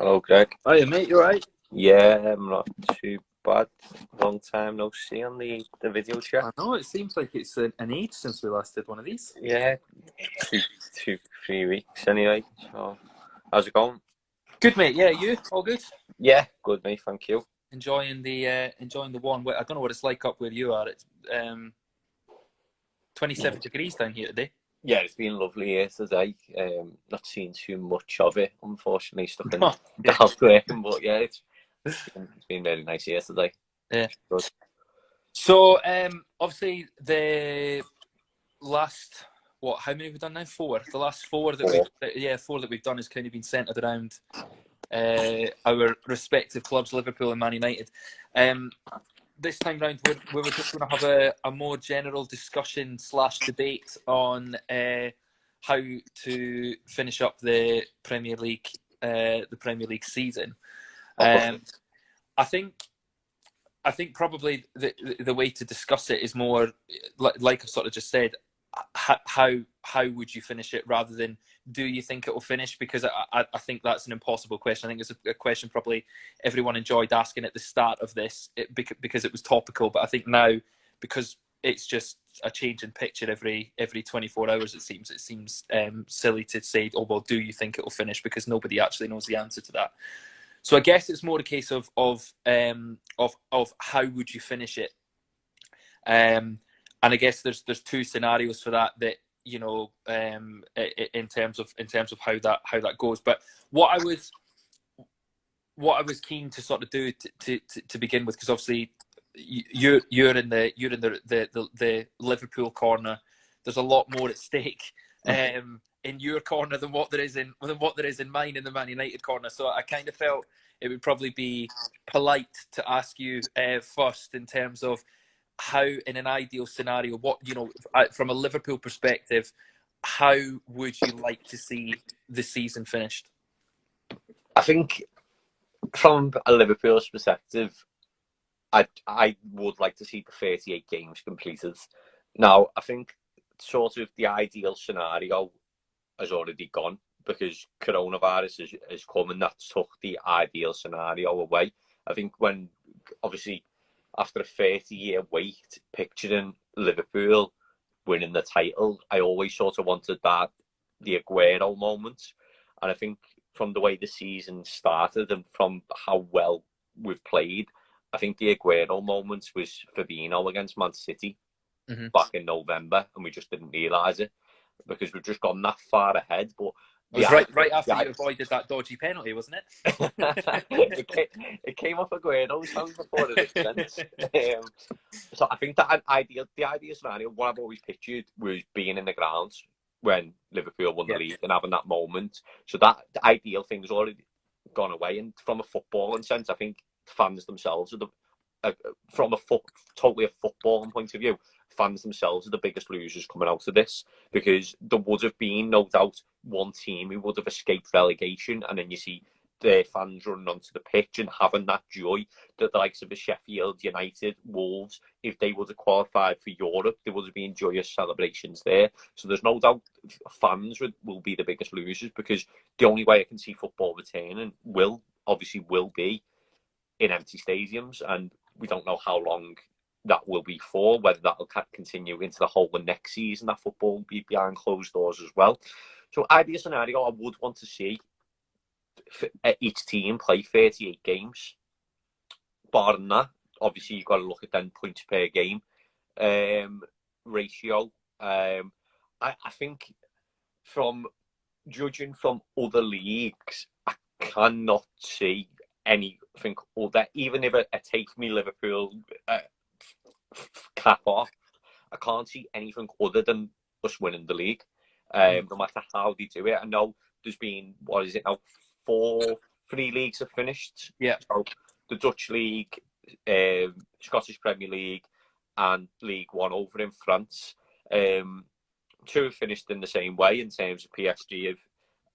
Hello, Greg. Hiya, mate. You alright? Yeah, I'm not too bad. Long time no see on the video chat. I know, it seems like it's an age since we last did one of these. Yeah, 3 weeks anyway. So, how's it going? Good, mate. Yeah, you? All good? Yeah, good, mate. Thank you. Enjoying the warm weather. I don't know what it's like up where you are. It's 27 degrees down here today. Yeah, it's been lovely here today. Not seeing too much of it, unfortunately, stuck in Oh, the house working, but yeah, it's been really nice here today. yeah. Good. So, obviously, the last, how many have we done now? 4. The last 4 that 4 that we've done has kind of been centred around our respective clubs, Liverpool and Man United. This time round, we were just going to have a more general discussion / debate on how to finish up the Premier League season. I think probably the way to discuss it is more like I sort of just said. How would you finish it rather than do you think it will finish? Because I think that's an impossible question. I think it's a question probably everyone enjoyed asking at the start of this because it was topical. But I think now, because it's just a change in picture every 24 hours, it seems silly to say, oh, well, do you think it will finish? Because nobody actually knows the answer to that. So I guess it's more a case of how would you finish it? And I guess there's 2 scenarios for that you know in terms of how that goes. But what I was keen to sort of do to begin with, because obviously you're in the Liverpool corner. There's a lot more at stake in your corner than what there is in mine in the Man United corner. So I kind of felt it would probably be polite to ask you first in terms of how, in an ideal scenario, from a Liverpool perspective, how would you like to see the season finished? I think from a Liverpool's perspective, I would like to see the 38 games completed. Now, I think sort of the ideal scenario has already gone because coronavirus has come and that took the ideal scenario away. I think when, obviously, after a 30-year wait, picturing Liverpool winning the title, I always sort of wanted that, the Aguero moment. And I think from the way the season started and from how well we've played, I think the Aguero moment was Fabinho against Man City back in November, and we just didn't realise it because we've just gone that far ahead. But it was right after you avoided that dodgy penalty, wasn't it? it came off Aguero's hands before it makes sense. So I think that the ideal scenario, what I've always pictured, was being in the grounds when Liverpool won the league and having that moment. So that the ideal thing's already gone away. And from a footballing sense, I think fans themselves are from totally a footballing point of view, fans themselves are the biggest losers coming out of this, because there would have been no doubt one team who would have escaped relegation, and then you see their fans running onto the pitch and having that joy that the likes of the Sheffield United, Wolves, if they would have qualified for Europe, there would have been joyous celebrations there. So there's no doubt fans will be the biggest losers, because the only way I can see football retaining will be in empty stadiums, and we don't know how long that will be for, whether that will continue into the whole of next season, that football will be behind closed doors as well. So ideal scenario, I would want to see each team play 38 games. Barring that, obviously you've got to look at then points per game ratio. I think from judging from other leagues, I cannot see anything other, even if it takes me Liverpool cap off, I can't see anything other than us winning the league, no matter how they do it. I know there's been, what is it now, 3 leagues have finished. Yeah. So the Dutch League, Scottish Premier League, and League One over in France. 2 have finished in the same way in terms of PSG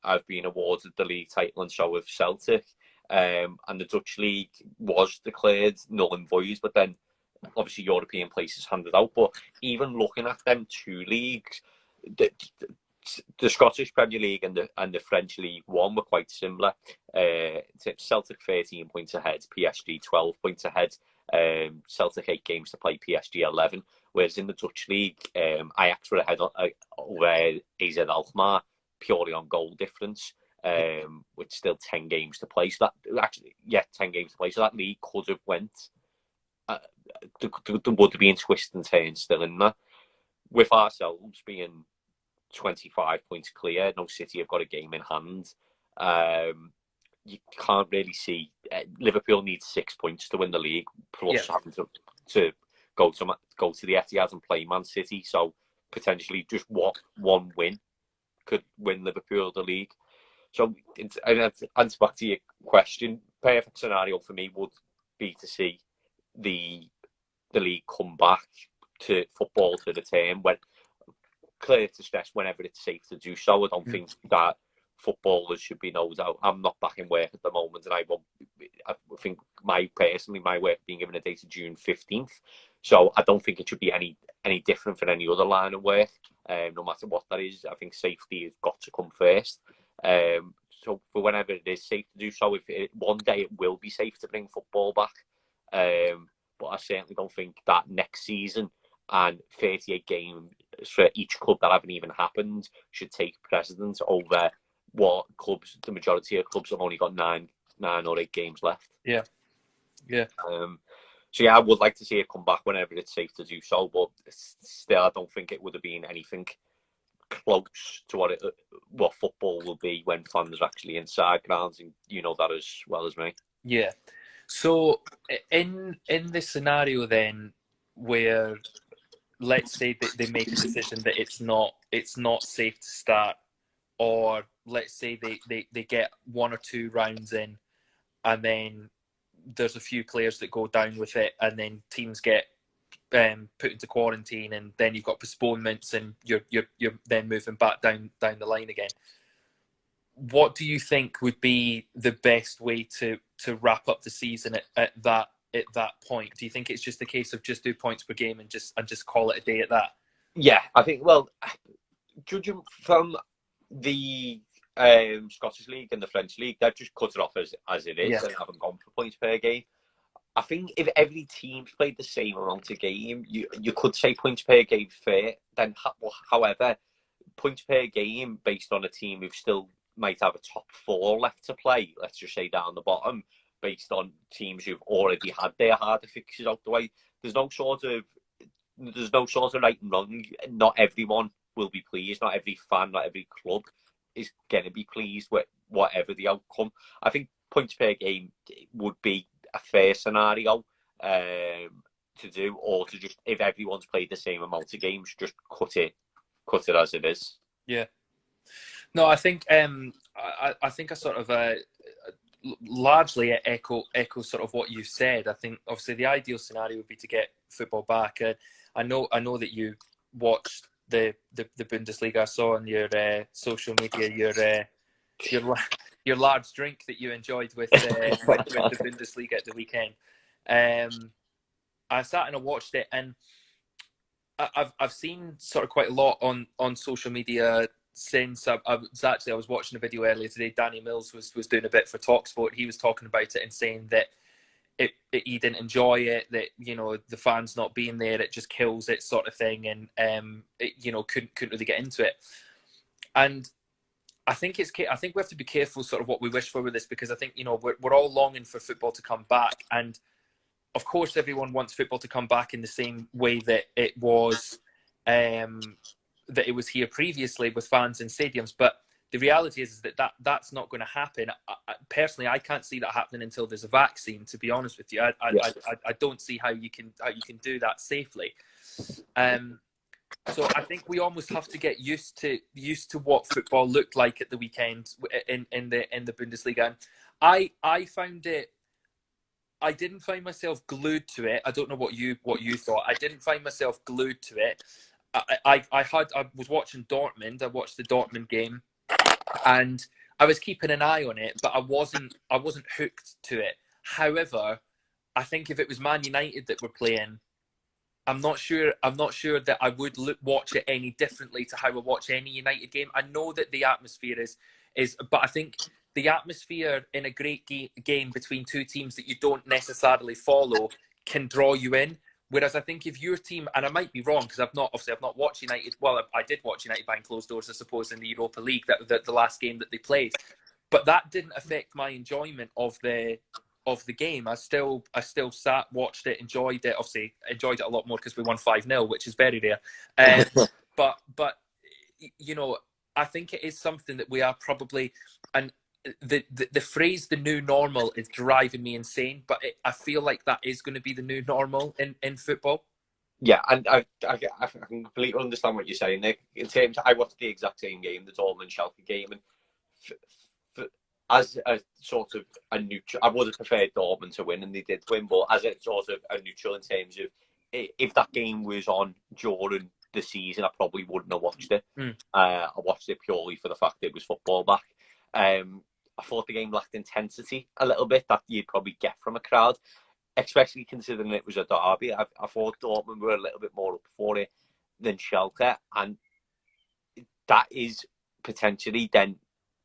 have been awarded the league title, and so have Celtic. And the Dutch League was declared null and void, but then obviously European places handed out. But even looking at them 2 leagues, the Scottish Premier League and the French League One were quite similar. Celtic 13 points ahead, PSG 12 points ahead. Celtic 8 games to play, PSG 11. Whereas in the Dutch League, Ajax were ahead over AZ Alkmaar purely on goal difference. With still 10 games to play. So that actually, 10 games to play. So that league could have went. There would have been twists and turns still in there. With ourselves being 25 points clear, no City have got a game in hand. You can't really see. Liverpool needs 6 points to win the league, plus having to go to the Etihad and play Man City. So potentially just one win could win Liverpool the league. So, and to answer back to your question, perfect scenario for me would be to see the league come back to football to the term when clear to stress whenever it's safe to do so. I don't think that footballers should be no doubt. I'm not back in work at the moment, and I think my work being given a date of June 15th. So I don't think it should be any different for any other line of work, no matter what that is. I think safety has got to come first. So for whenever it is safe to do so, one day it will be safe to bring football back. But I certainly don't think that next season and 38 games for each club that haven't even happened should take precedence over what clubs. The majority of clubs have only got nine or 8 games left. Yeah. So I would like to see it come back whenever it's safe to do so, but still, I don't think it would have been anything close to what football will be when fans are actually inside grounds, and you know that as well as me. Yeah. So in the scenario then, where let's say that they make a decision that it's not safe to start, or let's say they get 1 or 2 rounds in, and then there's a few players that go down with it, and then teams get put into quarantine, and then you've got postponements, and you're then moving back down the line again. What do you think would be the best way to wrap up the season at that point? Do you think it's just a case of just do points per game and just call it a day at that? Yeah, I think. Well, judging from the Scottish League and the French League, they've just cut it off as it is and haven't gone for points per game. I think if every team's played the same amount of game, you could say points per game fair. Then, however, points per game based on a team who still might have a top 4 left to play, let's just say down the bottom, based on teams who've already had their harder fixes out the way. There's no sort of right and wrong. Not everyone will be pleased. Not every fan, not every club is going to be pleased with whatever the outcome. I think points per game would be a fair scenario to do, or to just, if everyone's played the same amount of games, just cut it as it is. Yeah. No, I think I think I sort of largely echo sort of what you said. I think obviously the ideal scenario would be to get football back. I know that you watched the Bundesliga. I saw on your social media your large drink that you enjoyed with the Bundesliga at the weekend. I sat and I watched it, and I've seen sort of quite a lot on social media since. I was watching a video earlier today. Danny Mills was doing a bit for TalkSport. He was talking about it and saying that he didn't enjoy it, that, you know, the fans not being there, it just kills it, sort of thing, and couldn't really get into it. And I think we have to be careful sort of what we wish for with this, because I think, you know, we're all longing for football to come back, and of course everyone wants football to come back in the same way that it was here previously with fans in stadiums. But the reality is that that's not going to happen. Personally, I can't see that happening until there's a vaccine, to be honest with you. I don't see how you can do that safely. So I think we almost have to get used to what football looked like at the weekend in the Bundesliga. And I found it. I didn't find myself glued to it. I don't know what you thought. I didn't find myself glued to it. I was watching Dortmund. I watched the Dortmund game, and I was keeping an eye on it, but I wasn't hooked to it. However, I think if it was Man United that were playing, I'm not sure. I'm not sure that I would watch it any differently to how I watch any United game. I know that the atmosphere but I think the atmosphere in a great game between two teams that you don't necessarily follow can draw you in. Whereas I think if your team, and I might be wrong because I've not watched United. Well, I did watch United behind closed doors, I suppose, in the Europa League, that the last game that they played, but that didn't affect my enjoyment of the game. I still sat, watched it, enjoyed it. Obviously, enjoyed it a lot more because we won 5-0, which is very rare. But you know, I think it is something that we are probably, and the phrase "the new normal" is driving me insane. But I feel like that is going to be the new normal in football. Yeah, and I can completely understand what you're saying, Nick. In terms, I watched the exact same game, the Dortmund Schalke game, and as a sort of a neutral, I would have preferred Dortmund to win, and they did win. But as a sort of a neutral in terms of if that game was on during the season, I probably wouldn't have watched it. I watched it purely for the fact that it was football back. I thought the game lacked intensity a little bit that you'd probably get from a crowd, especially considering it was a derby. I thought Dortmund were a little bit more up for it than Schalke, and that is potentially then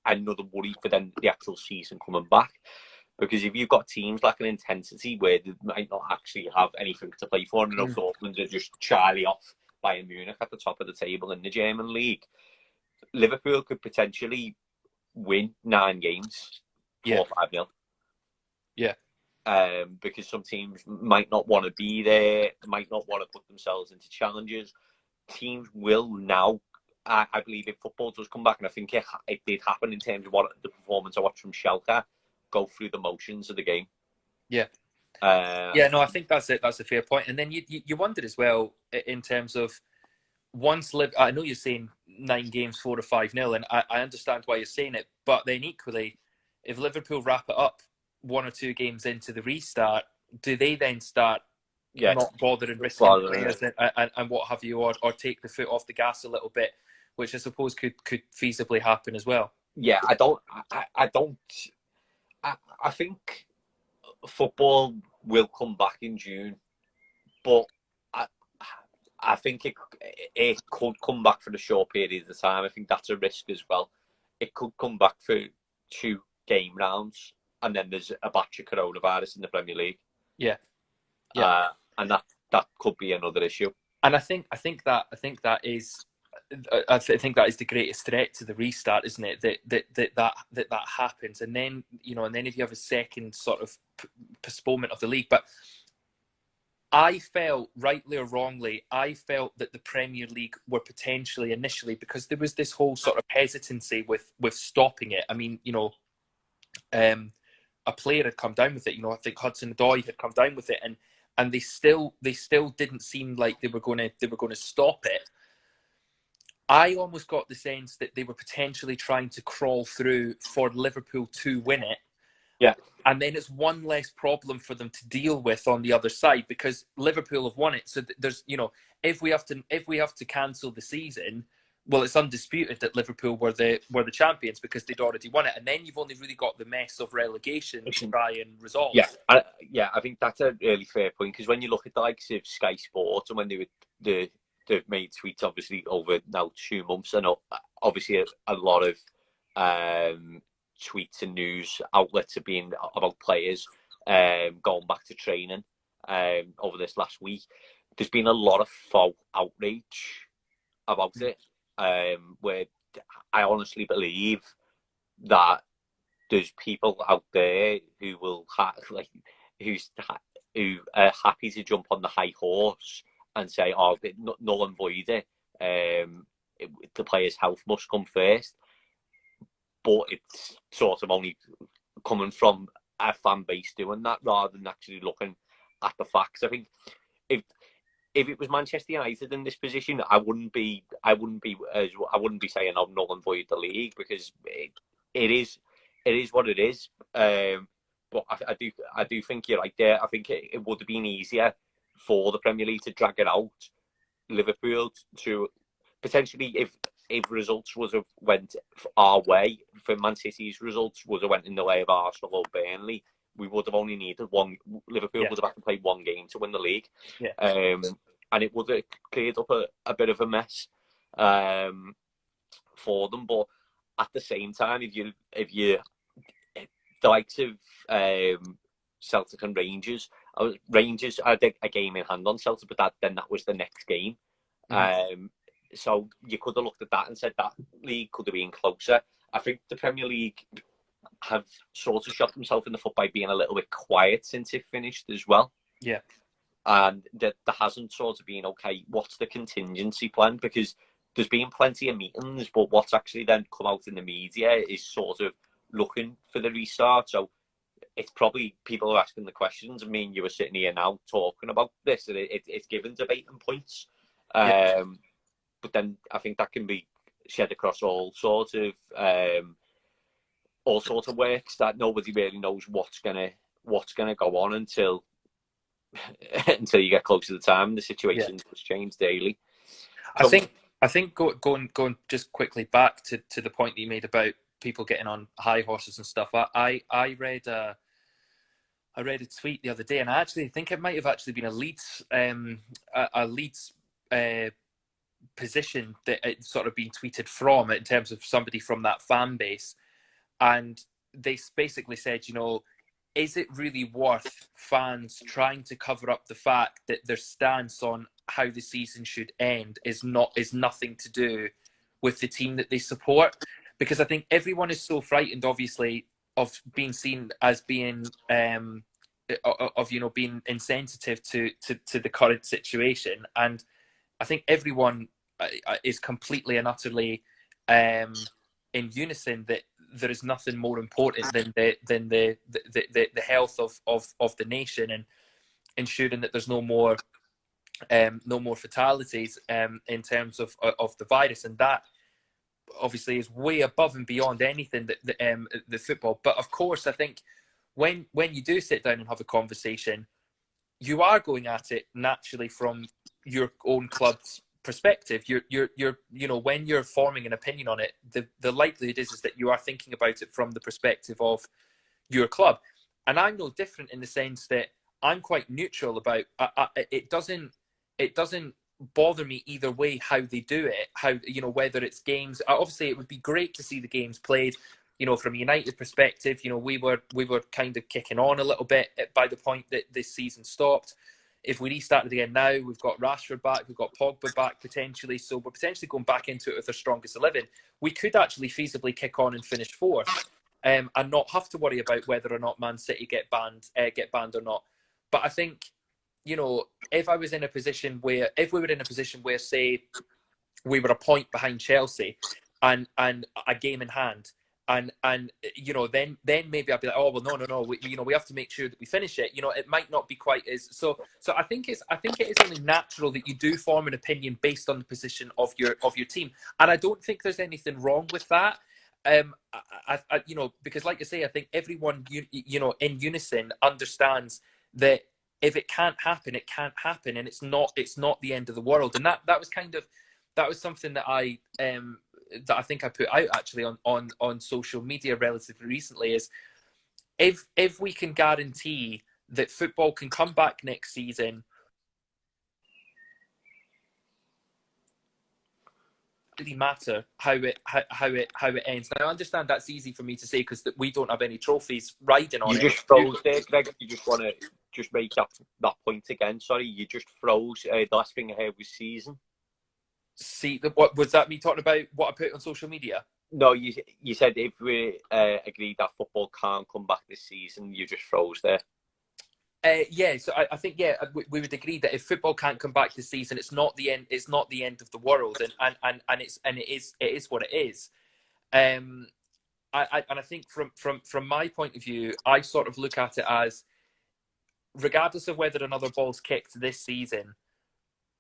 another worry for then the actual season coming back. Because if you've got teams like an intensity where they might not actually have anything to play for, and Dortmund are just Charlie off Bayern Munich at the top of the table in the German league, Liverpool could potentially win 9 games, 4-5-0. Yeah. Because some teams might not want to be there, might not want to put themselves into challenges. Teams will now, I believe, if football does come back, and I think it did happen in terms of what the performance I watched from Schalke, go through the motions of the game. Yeah. No, I think that's it. That's a fair point. And then you wondered as well in terms of I know you're saying 9 games, 4 or 5-0, and I understand why you're saying it. But then equally, if Liverpool wrap it up 1 or 2 games into the restart, do they then start not bothering risking players and what have you, or take the foot off the gas a little bit, which I suppose could feasibly happen as well? Yeah, I think football will come back in June, but I think it could come back for a short period of time. I think that's a risk as well. It could come back for 2 game rounds, and then there's a batch of coronavirus in the Premier League. Yeah. And that could be another issue. And I think that is the greatest threat to the restart, isn't it? That happens, and then if you have a second sort of postponement of the league. But I felt, rightly or wrongly, that the Premier League were potentially initially, because there was this whole sort of hesitancy with stopping it. I mean, a player had come down with it. I think Hudson-Odoi had come down with it, and they still didn't seem like they were going to stop it. I almost got the sense that they were potentially trying to crawl through for Liverpool to win it. Yeah. And then it's one less problem for them to deal with on the other side, because Liverpool have won it. So there's, if we have to cancel the season, well, it's undisputed that Liverpool were the champions because they'd already won it. And then you've only really got the mess of relegation to try and resolve. Yeah, I think that's a really fair point, because when you look at the likes of Sky Sports, and when they've made tweets obviously over now 2 months, and obviously a lot of tweets and news outlets have been about players going back to training over this last week. There's been a lot of faux outrage about it, where I honestly believe that there's people out there who will who are happy to jump on the high horse and say, "Oh, null and void it. The player's health must come first." But it's sort of only coming from a fan base doing that, rather than actually looking at the facts. I think if it was Manchester United in this position, I wouldn't be saying I'm null and void the league, because it is what it is. But I do think you're right there. I think it would have been easier for the Premier League to drag it out. Liverpool to potentially, if results was have went our way, for Man City's results was have went in the way of Arsenal or Burnley, we would have only needed one. Liverpool would have had to play 1 game to win the league. Yeah. and it would have cleared up a bit of a mess for them. But at the same time, if you the likes of Celtic and Rangers, Rangers had a game in hand on Celtic, but that was the next game. So you could have looked at that and said that league could have been closer. I think the Premier League have sort of shot themselves in the foot by being a little bit quiet since it finished as well. Yeah. And there hasn't sort of been, okay, what's the contingency plan? Because there's been plenty of meetings, but what's actually then come out in the media is sort of looking for the restart. So it's probably people are asking the questions. I mean, you were sitting here now talking about this, and it's given debate and points. But then I think that can be shed across all sorts of works that nobody really knows what's gonna go on until you get close to the time. The situation has changed daily. So, I think going just quickly back to the point that you made about people getting on high horses and stuff. I read a tweet the other day, and I actually think it might have actually been a Leeds position that it's sort of been tweeted from, in terms of somebody from that fan base, and they basically said, is it really worth fans trying to cover up the fact that their stance on how the season should end is nothing to do with the team that they support? Because I think everyone is so frightened, obviously, of being seen as being being insensitive to the current situation, and I think everyone is completely and utterly in unison that there is nothing more important than the health of the nation, and ensuring that there's no more fatalities in terms of the virus, and that obviously is way above and beyond anything that the football. But of course, I think when you do sit down and have a conversation, you are going at it naturally from your own club's perspective. You're when you're forming an opinion on it, the likelihood is that you are thinking about it from the perspective of your club. And I'm no different in the sense that I'm quite neutral about it. Doesn't bother me either way how they do it, whether it's games. Obviously it would be great to see the games played. From a United perspective, we were kind of kicking on a little bit by the point that this season stopped. If we restarted again now, we've got Rashford back, we've got Pogba back potentially, so we're potentially going back into it with our strongest 11. We could actually feasibly kick on and finish fourth, and not have to worry about whether or not Man City get banned or not. But I think, if we were in a position where, say, we were a point behind Chelsea and a game in hand, and then maybe I'd be like, oh well, no, we have to make sure that we finish it. It might not be quite as so. I think it is only natural that you do form an opinion based on the position of your team, and I don't think there's anything wrong with that. Because like I say, I think everyone in unison understands that if it can't happen, it can't happen, and it's not the end of the world. And that was something that I think I put out actually on social media relatively recently, is if we can guarantee that football can come back next season, it really matter how it ends. Now I understand that's easy for me to say because we don't have any trophies riding on it. You just froze there, Greg. You just want to just make that point again. Sorry, you just froze. The last thing I heard was season. See, what was that? Me talking about what I put on social media? No, you said if we agreed that football can't come back this season, you just froze there. So I think we would agree that if football can't come back this season, it's not the end. It's not the end of the world, and it is what it is. I think from my point of view, I sort of look at it as, regardless of whether another ball's kicked this season,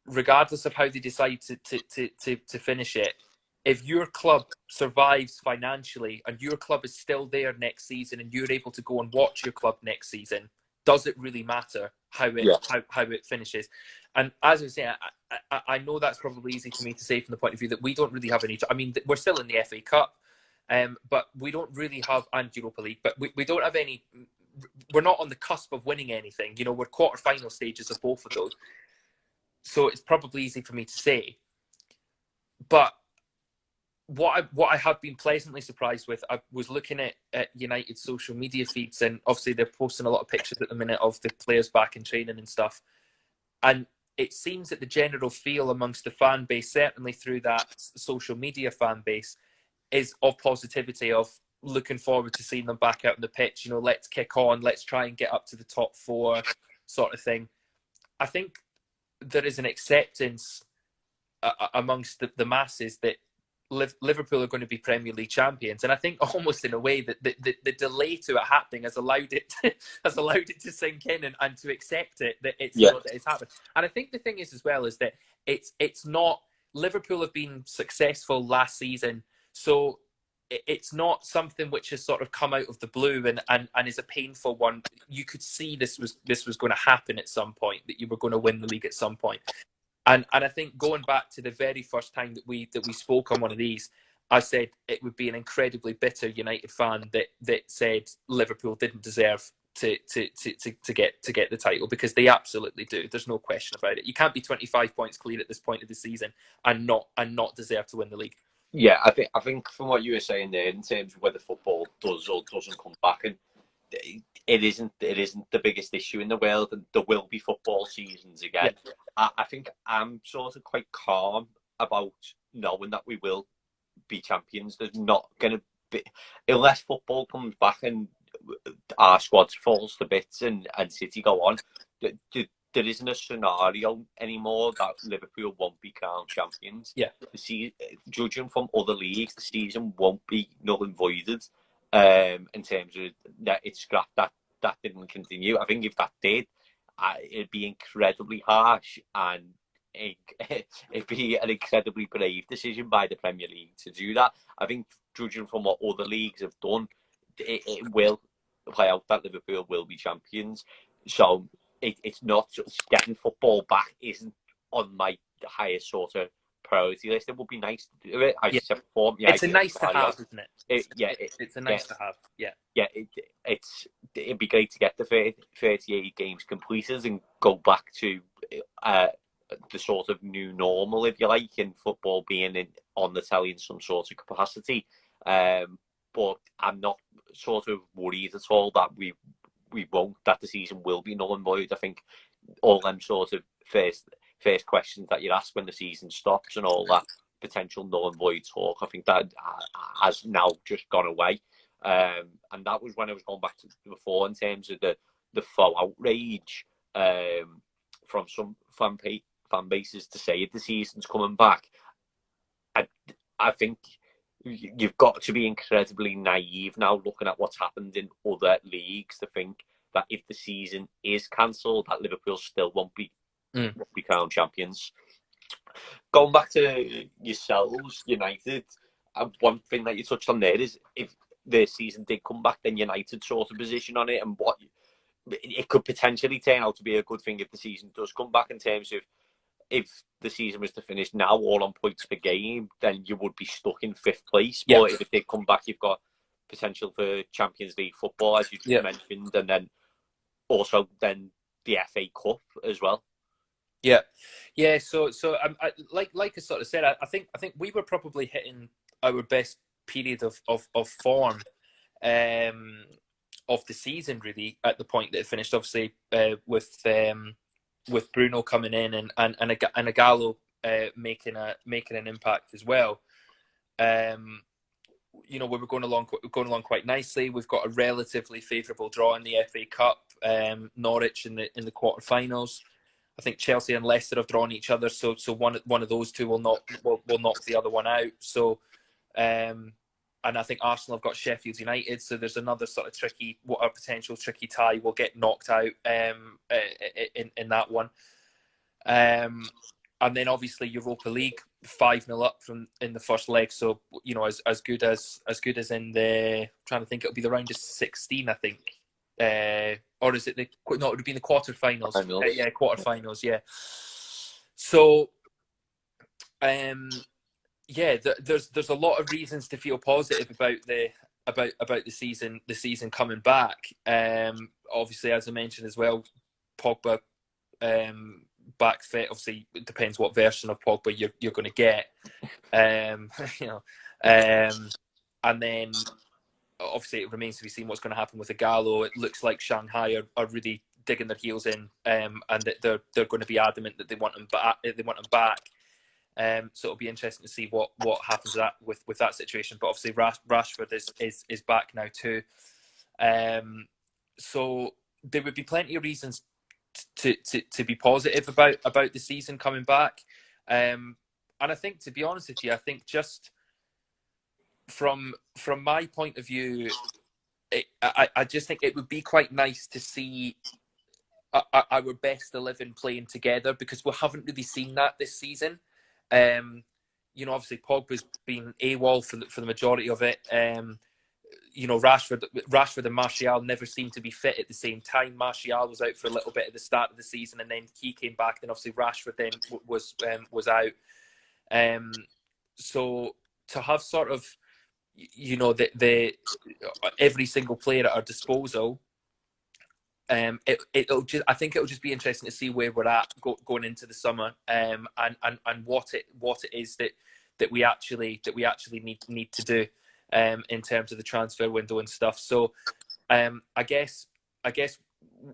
regardless of how they decide to finish it, if your club survives financially and your club is still there next season and you're able to go and watch your club next season, does it really matter how it finishes? And as I was saying, I know that's probably easy for me to say from the point of view that we don't really have any. I mean, we're still in the FA Cup, but we don't really have, and Europa League, but we don't have any. We're not on the cusp of winning anything. We're quarter-final stages of both of those. so it's probably easy for me to say. But what I have been pleasantly surprised with, I was looking at United's social media feeds, and obviously they're posting a lot of pictures at the minute of the players back in training and stuff. And it seems that the general feel amongst the fan base, certainly through that social media fan base, is of positivity, of looking forward to seeing them back out on the pitch. Let's kick on, let's try and get up to the top four sort of thing. I think there is an acceptance amongst the masses that Liverpool are going to be Premier League champions, and I think almost in a way that the delay to it happening has allowed it to sink in and to accept it that it's that it's happened. And I think the thing is as well is that it's not, Liverpool have been successful last season, so it's not something which has sort of come out of the blue and is a painful one. You could see this was going to happen at some point, that you were going to win the league at some point. And I think going back to the very first time that we spoke on one of these, I said it would be an incredibly bitter United fan that said Liverpool didn't deserve to get the title, because they absolutely do. There's no question about it. You can't be 25 points clear at this point of the season and not deserve to win the league. Yeah, I think from what you were saying there, in terms of whether football does or doesn't come back, and it isn't the biggest issue in the world, and there will be football seasons again. Yeah. I think I'm sort of quite calm about knowing that we will be champions. There's not going to be, unless football comes back and our squad falls to bits and City go on, there isn't a scenario anymore that Liverpool won't be crowned champions. Yeah. Judging from other leagues, the season won't be null and voided. In terms of that, it's scrapped, that didn't continue. I think if that did, it'd be incredibly harsh, and it'd be an incredibly brave decision by the Premier League to do that. I think, judging from what other leagues have done, it will play out that Liverpool will be champions. So it's not getting football back isn't on my highest sort of priority list. It would be nice to do it. I said before, it's a nice to have, isn't it? It's a nice to have. Yeah, it'd be great to get the 38 games completed and go back to the sort of new normal, if you like, in football being on the telly in some sort of capacity. But I'm not sort of worried at all that we won't, that the season will be null and void. I think all them sort of first questions that you ask when the season stops and all that potential null and void talk, I think that has now just gone away. And that was when I was going back to before, in terms of the faux outrage from some fan bases to say the season's coming back. I think you've got to be incredibly naive now, looking at what's happened in other leagues, to think that if the season is cancelled, that Liverpool still won't be crowned champions. Going back to yourselves, United, one thing that you touched on there is, if the season did come back, then United's sort of position on it, and what it could potentially turn out to be a good thing if the season does come back, in terms of, if the season was to finish now all on points per game, then you would be stuck in 5th place. Yeah. But if it did come back, you've got potential for Champions League football, as you just mentioned, and then also then the FA Cup as well. Yeah. So like I sort of said, I think we were probably hitting our best period of form of the season, really, at the point that it finished. Obviously, with Bruno coming in and Ighalo making an impact as well. We were going along quite nicely. We've got a relatively favourable draw in the FA Cup. Norwich in the quarterfinals. I think Chelsea and Leicester have drawn each other, so one of those two will knock the other one out. So, and I think Arsenal have got Sheffield United, so there's another sort of potential tricky tie will get knocked out in that one. And then obviously Europa League 5-0 up in the first leg. So as good as in the, I'm trying to think, it'll be the round of 16, I think. Or is it it would have been the quarterfinals. Quarterfinals. Yeah. So, there's a lot of reasons to feel positive about the season coming back. Obviously, as I mentioned as well, Pogba back fit. Obviously, it depends what version of Pogba you're going to get. You know, and then obviously it remains to be seen what's going to happen with Ighalo. It looks like Shanghai are really digging their heels in, and that they're going to be adamant that they want him back. So it'll be interesting to see what happens with that situation. But obviously Rashford is back now too. So there would be plenty of reasons to be positive about the season coming back. And I think, to be honest with you, I think just from my point of view, I just think it would be quite nice to see our best 11 playing together, because we haven't really seen that this season. You know, obviously Pogba's been AWOL for the majority of it. You know, Rashford and Martial never seemed to be fit at the same time. Martial was out for a little bit at the start of the season, and then he came back. Then obviously Rashford then was out. So to have sort of, you know, the every single player at our disposal, I think it'll just be interesting to see where we're at going into the summer, and what it is that we actually need to do in terms of the transfer window and stuff. So I guess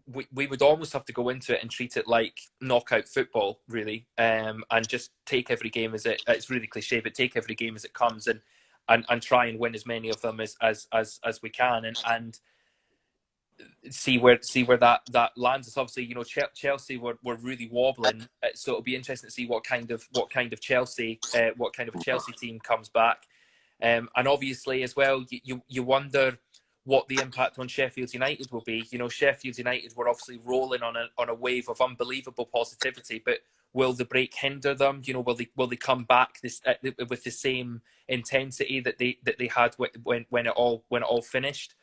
we would almost have to go into it and treat it like knockout football, really, and just take every game as it's really cliche, but take every game as it comes, and try and win as many of them as we can, and see where that lands us. Obviously, you know, Chelsea were really wobbling, so it'll be interesting to see what kind of Chelsea team comes back, and obviously as well, you wonder what the impact on Sheffield United will be. You know, Sheffield United were obviously rolling on a wave of unbelievable positivity, but will the break hinder them? You know, will they come back with the same intensity that they had when it all finished?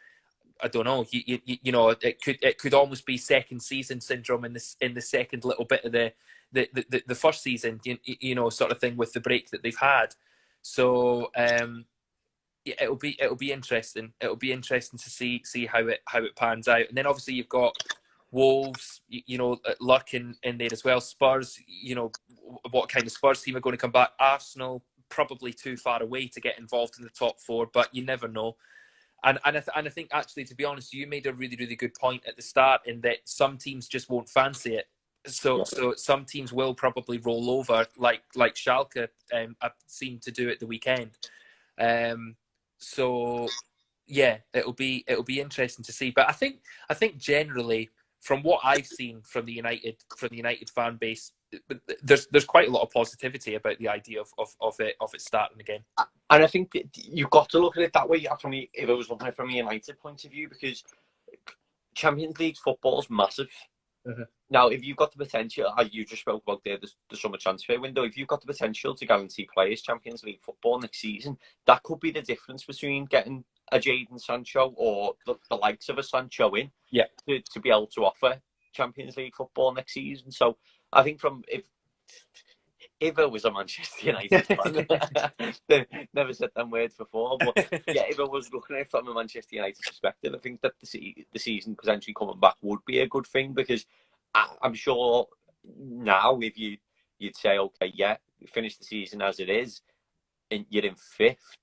I don't know. You know, it could almost be second season syndrome in the second little bit of the first season. You know, sort of thing with the break that they've had. So yeah, it'll be interesting. It'll be interesting to see how it pans out. And then obviously you've got Wolves, you know, lurking in there as well. Spurs, you know, what kind of Spurs team are going to come back? Arsenal, probably too far away to get involved in the top four, but you never know. And I think, actually, to be honest, you made a really, really good point at the start, in that some teams just won't fancy it. So some teams will probably roll over, like Schalke seemed to do at the weekend. So yeah, it'll be interesting to see. But I think generally, from what I've seen from the United fan base, there's quite a lot of positivity about the idea of it starting again. And I think you've got to look at it that way. If I was looking at it from a United point of view, because Champions League football is massive. Mm-hmm. Now, if you've got the potential, as you just spoke about there, the summer transfer window, if you've got the potential to guarantee players Champions League football next season, that could be the difference between getting a Jadon Sancho or the likes of a Sancho in, to be able to offer Champions League football next season. So I think if I was a Manchester United fan, never said them words before, but yeah, if I was looking at it from a Manchester United perspective, I think that the season potentially coming back would be a good thing, because I'm sure now if you'd say, okay, yeah, finish the season as it is, and you're in fifth,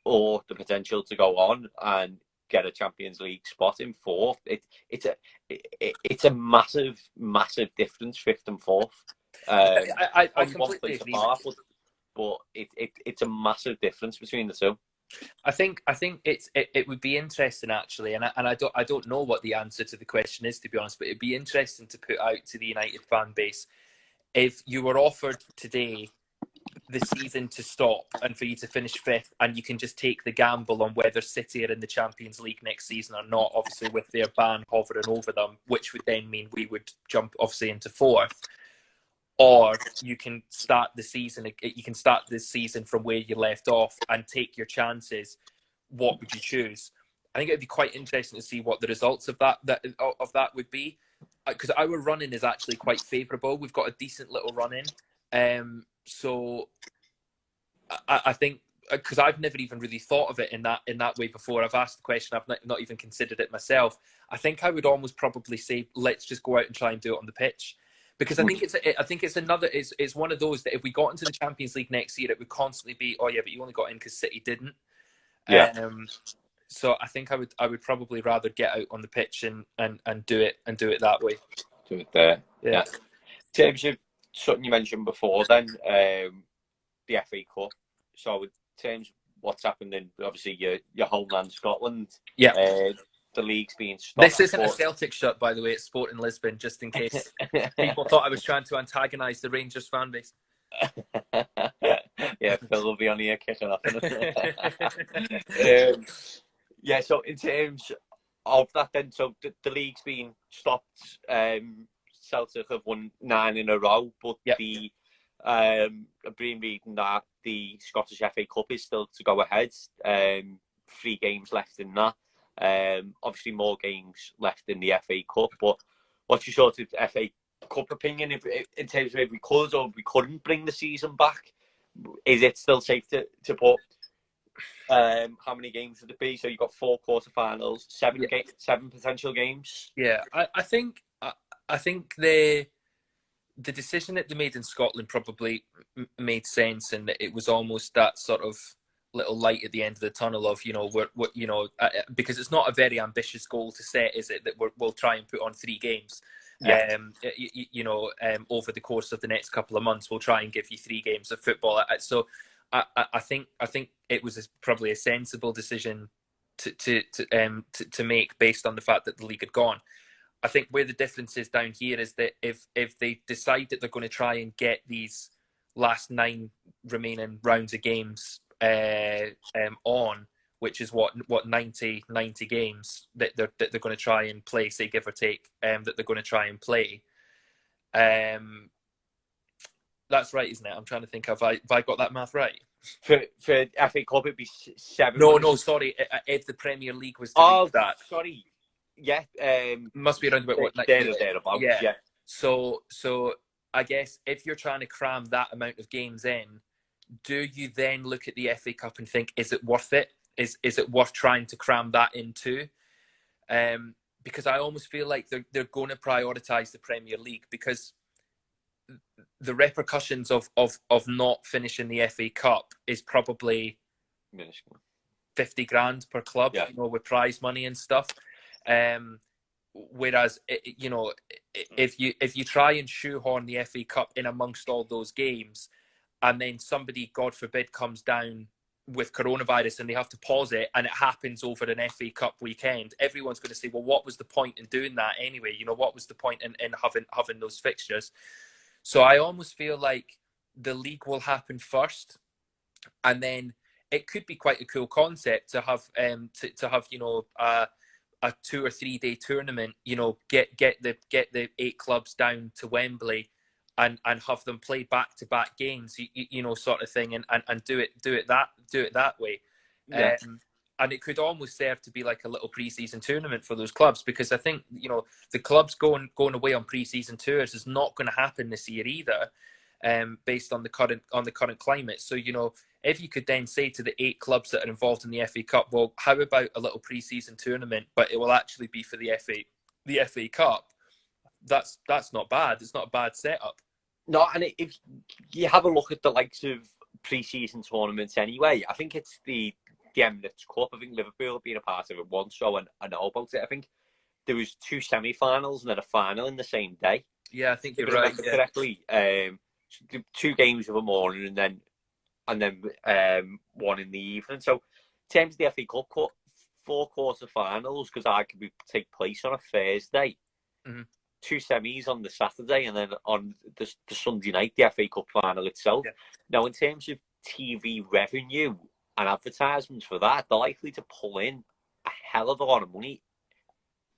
or the potential to go on and get a Champions League spot in fourth, it's a massive difference, fifth and fourth. I completely agree. But it's a massive difference between the two. I think it would be interesting, actually, and I don't know what the answer to the question is, to be honest, but it'd be interesting to put out to the United fan base, if you were offered today the season to stop and for you to finish fifth, and you can just take the gamble on whether City are in the Champions League next season or not, obviously with their ban hovering over them, which would then mean we would jump obviously into fourth. Or you can start the season from where you left off and take your chances. What would you choose? I think it'd be quite interesting to see what the results of that would be, because our running is actually quite favourable. We've got a decent little run in, so I think, because I've never even really thought of it in that way before. I've asked the question, I've not even considered it myself. I think I would almost probably say, let's just go out and try and do it on the pitch. because I think it's one of those that if we got into the Champions League next year, it would constantly be, oh yeah, but you only got in because City didn't. Yeah. So I think I would probably rather get out on the pitch and do it that way. Do it there. Yeah. In terms of something you mentioned before, then the FA Cup. So in terms of what's happened in obviously your homeland, Scotland. Yeah. The league's being stopped. This isn't a Celtic shot, by the way. It's Sporting Lisbon, just in case people thought I was trying to antagonise the Rangers fan base. Yeah, Phil will be on here kicking off. Yeah, so in terms of that then, so the league's been stopped. Celtic have won 9 in a row, but yep. I've been reading that the Scottish FA Cup is still to go ahead. 3 games left in that. Obviously more games left in the FA Cup, but what's your sort of FA Cup opinion in terms of if we could or we couldn't bring the season back? Is it still safe to put how many games would it be? So you've got 4 quarterfinals, 7 potential games. Yeah, I think the decision that they made in Scotland probably made sense, and that it was almost that sort of little light at the end of the tunnel of, because it's not a very ambitious goal to set, is it, that we'll try and put on 3 games. Yeah. Over the course of the next couple of months, we'll try and give you 3 games of football. So I think it was probably a sensible decision to make based on the fact that the league had gone. I think where the difference is down here is that if they decide that they're going to try and get these last 9 remaining rounds of games on, which is what 90 games that they're going to try and play, say give or take, that they're going to try and play. That's right, isn't it? I'm trying to think. Have I got that math right? For FA Cup, it'd be 7. No, sorry. If the Premier League was to reach that, sorry. Yeah, must be around about what? Thereabouts. Yeah. So I guess if you're trying to cram that amount of games in, do you then look at the FA Cup and think, is it worth it? Is it worth trying to cram that into? Because I almost feel like they're going to prioritise the Premier League, because the repercussions of not finishing the FA Cup is probably 50 grand per club, with prize money and stuff. Whereas if you try and shoehorn the FA Cup in amongst all those games, and then somebody, God forbid, comes down with coronavirus and they have to pause it, and it happens over an FA Cup weekend, everyone's going to say, well, what was the point in doing that anyway? What was the point in having those fixtures? So I almost feel like the league will happen first, and then it could be quite a cool concept to have to have a 2 or 3 day tournament. Get the 8 clubs down to Wembley and have them play back to back games, sort of thing, and do it that way. Yeah. And it could almost serve to be like a little pre-season tournament for those clubs, because I think the clubs going away on pre-season tours is not going to happen this year either, based on the current climate. So if you could then say to the 8 clubs that are involved in the FA Cup, well, how about a little pre-season tournament, but it will actually be for the FA Cup? That's not bad. It's not a bad setup. No, and if you have a look at the likes of pre-season tournaments anyway, I think it's the Emirates Cup. I think Liverpool have been a part of it once, so I know about it. I think there was 2 semi-finals and then a final in the same day. Yeah, I think you're right. Correctly. 2 games of a morning and then 1 in the evening. So in terms of the FA Cup, 4 quarter-finals, because I could take place on a Thursday. Mm-hmm. 2 semis on the Saturday, and then on the Sunday night, the FA Cup final itself. Yeah. Now, in terms of TV revenue and advertisements for that, they're likely to pull in a hell of a lot of money.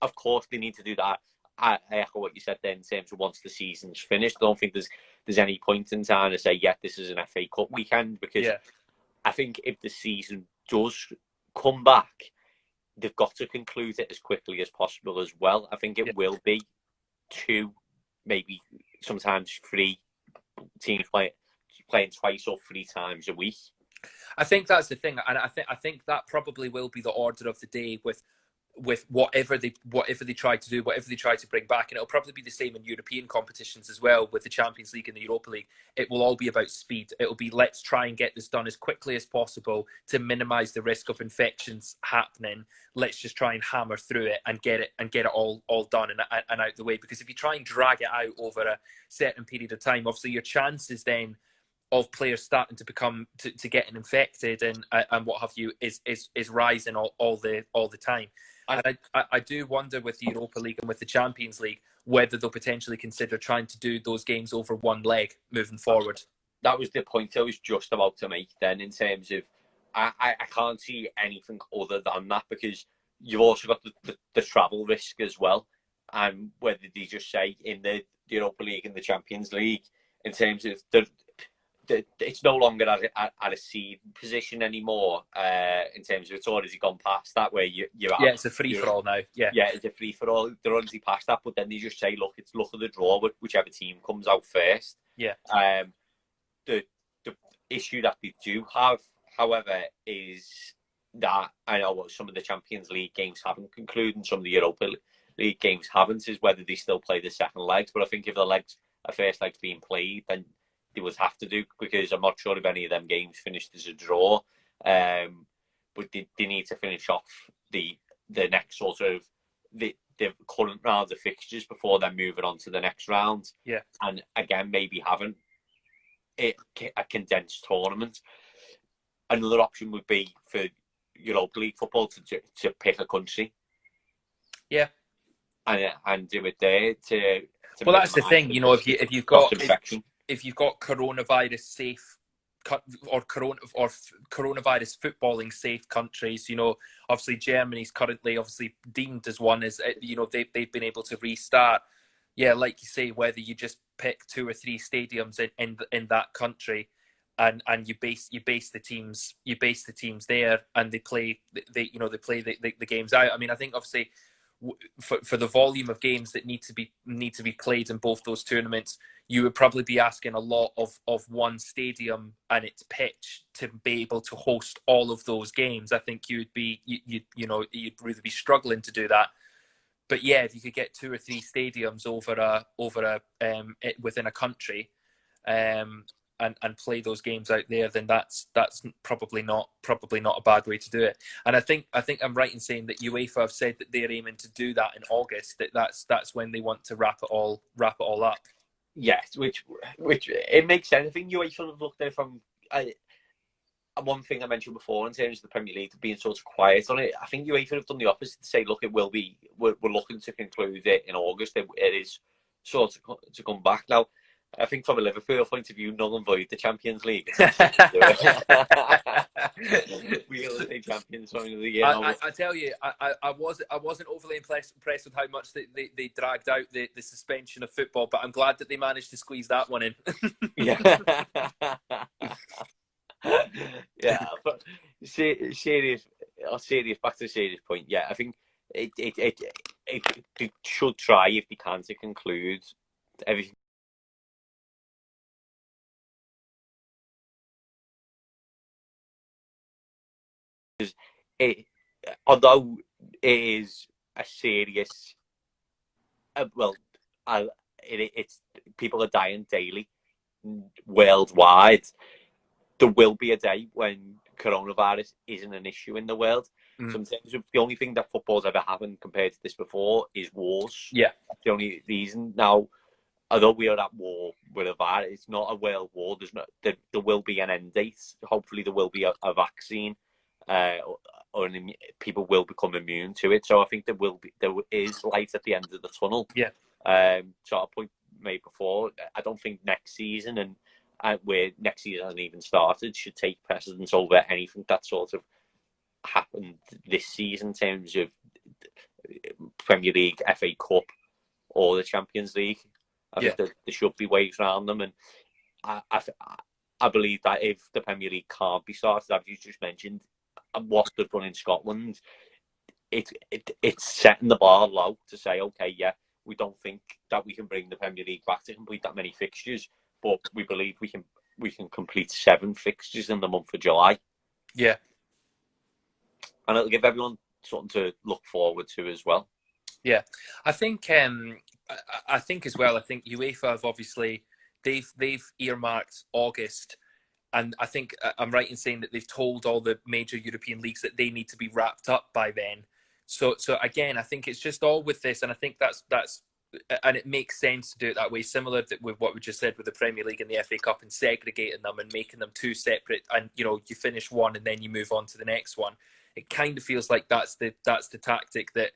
Of course, they need to do that. I echo what you said there in terms of once the season's finished. I don't think there's any point in time to say, this is an FA Cup weekend, because I think if the season does come back, they've got to conclude it as quickly as possible as well. I think it will be 2, maybe sometimes 3 teams playing twice or 3 times a week. I think that's the thing, and I think that probably will be the order of the day, with with whatever they try to do, whatever they try to bring back, and it'll probably be the same in European competitions as well with the Champions League and the Europa League. It will all be about speed. It'll be, let's try and get this done as quickly as possible to minimise the risk of infections happening. Let's just try and hammer through it and get it all done and out the way. Because if you try and drag it out over a certain period of time, obviously your chances then of players starting to become to getting infected and what have you is rising all the time. And I do wonder with the Europa League and with the Champions League whether they'll potentially consider trying to do those games over one leg moving forward. That was the point I was just about to make then, in terms of I can't see anything other than that, because you've also got the travel risk as well. And whether they just say in the Europa League and the Champions League, in terms of it's no longer at a seed position anymore, in terms of it's already gone past that, where you're it's a free-for-all now. Yeah, it's a free-for-all. They're already past that, but then they just say, look, it's luck of the draw with whichever team comes out first. Yeah. The issue that they do have, however, is that I know some of the Champions League games haven't concluded and some of the Europa League games haven't, is whether they still play the second legs. But I think if the first leg's being played, then they would have to do, because I'm not sure if any of them games finished as a draw. But they need to finish off the next sort of the current round of fixtures before then moving on to the next round. Yeah. And again, maybe having a condensed tournament. Another option would be for Europa League football to pick a country. Yeah. And do it there to well, that's the thing, if you've got coronavirus safe or coronavirus footballing safe countries, obviously Germany's currently deemed as one, as they've been able to restart. Yeah, like you say, whether you just pick 2 or 3 stadiums in that country, and you base the teams there, and they play the games out. I mean, I think obviously for the volume of games that need to be played in both those tournaments, you would probably be asking a lot of one stadium and its pitch to be able to host all of those games. I think you'd really be struggling to do that. But yeah, if you could get 2 or 3 stadiums within a country, and play those games out there, then that's probably not a bad way to do it. And I think I'm right in saying that UEFA have said that they're aiming to do that in August. That's when they want to wrap it all up. Yes, which it makes sense. I think UEFA have looked at it from one thing I mentioned before in terms of the Premier League being sort of quiet on it. I think UEFA have done the opposite, to say, look, we're looking to conclude it in August. It is sort of to come back now. I think from a Liverpool point of view, null and void the Champions League. We'll stay champions for the year. I tell you, I wasn't overly impressed with how much they dragged out the suspension of football, but I'm glad that they managed to squeeze that one in. Yeah. Yeah, but serious. Back to the serious point. Yeah, I think it should try, if they can, to conclude everything. Although it is a serious, it's people are dying daily worldwide. There will be a day when coronavirus isn't an issue in the world. Sometimes the only thing that football's ever happened compared to this before is wars. Yeah, the only reason now. Although we are at war with a virus, it's not a world war. There will be an end date. Hopefully, there will be a vaccine. Or people will become immune to it. So I think there is light at the end of the tunnel. Yeah. So a point made before, I don't think next season and where next season hasn't even started should take precedence over anything that sort of happened this season in terms of Premier League, FA Cup, or the Champions League. I think there should be ways around them, and I believe that if the Premier League can't be started, as you just mentioned, and what they've done in Scotland, it's setting the bar low to say, okay, yeah, we don't think that we can bring the Premier League back to complete that many fixtures, but we believe we can complete 7 fixtures in the month of July. Yeah, and it'll give everyone something to look forward to as well. Yeah, I think as well. I think UEFA have obviously they've earmarked August, and I think I'm right in saying that they've told all the major European leagues that they need to be wrapped up by then. So again, I think it's just all with this, and I think that's and it makes sense to do it that way. Similar with what we just said with the Premier League and the FA Cup, and segregating them and making them two separate, and you finish one and then you move on to the next one. It kind of feels like that's the tactic that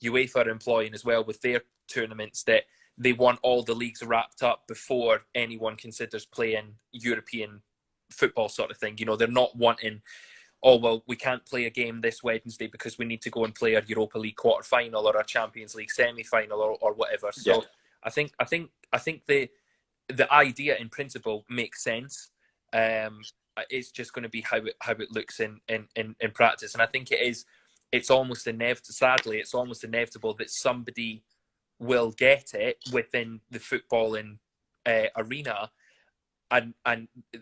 UEFA are employing as well with their tournaments, that they want all the leagues wrapped up before anyone considers playing European football sort of thing. They're not wanting, oh, well, we can't play a game this Wednesday because we need to go and play a Europa League quarter-final or a Champions League semi-final or whatever. So yeah. I think the idea in principle makes sense. It's just going to be how it looks in practice. And I think it's almost inevitable. Sadly, it's almost inevitable that somebody will get it within the footballing arena, and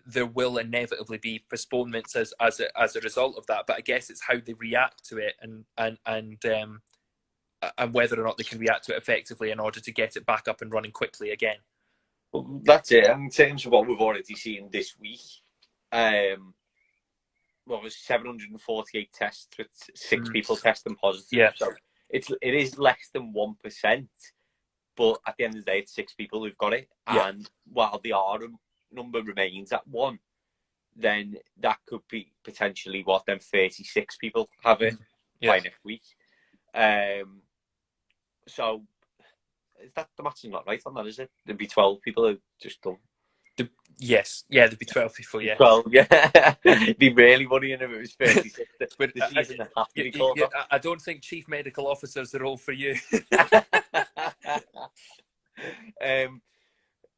there will inevitably be postponements as a result of that. But I guess it's how they react to it, and whether or not they can react to it effectively in order to get it back up and running quickly again. Well, that's it. And in terms of what we've already seen this week, well, there's 748 tests with 6 people testing positive. Yeah. So it is less than 1%, but at the end of the day, it's 6 people who've got it. Yeah. And while the R number remains at 1, then that could be potentially then 36 people have it by next week. So is that the maths is not right on that, is it? There'd be 12 people who just done. Yes, there'd be 12 people, yeah. 12, yeah. It'd be really worrying if it was 36. But I don't think chief medical officers are all for you.